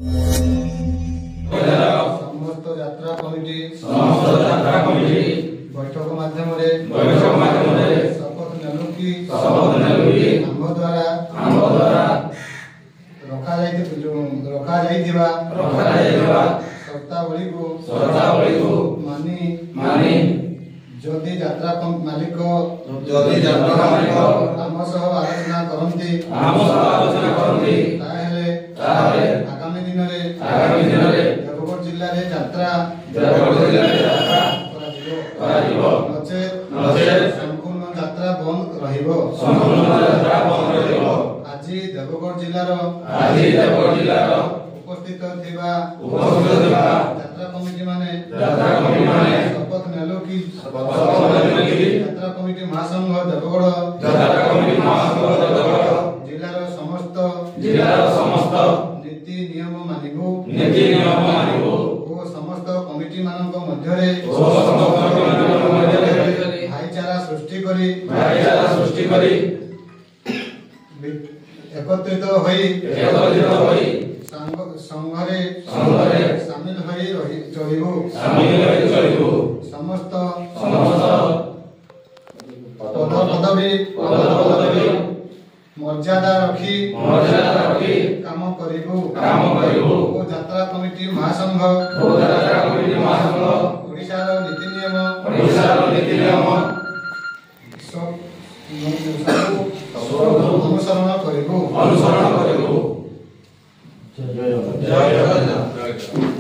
समस्त यात्रा कमिटी बैठक माध्यम शपथ नेलु कि आम द्वारा रखा जाइथिबा शर्तावली को मानी जदि यात्रा मालिक आम सह आलोचना करती आगामी दिन में देवगढ़ जिले में यात्रा संपूर्ण यात्रा बंद रहिबो। आज देवगढ़ जिलार उपस्थित थिबा यात्रा कमिटी माने शपथ नेलु कि यात्रा कमिटी महासंघ देवगढ़ जिलार समस्त नीति नियम मानिबो ओ समस्त कमिटी मानक मध्यरे भाईचारा सृष्टि करी एकत्रित होई संघरे शामिल होई चलिबो। समस्त पदवी मर्यादा रखी काम करिबो। ओ यात्रा कमिटी महासंघ ओडिशार नीति नियम अनुसरण करिबो। जय जय।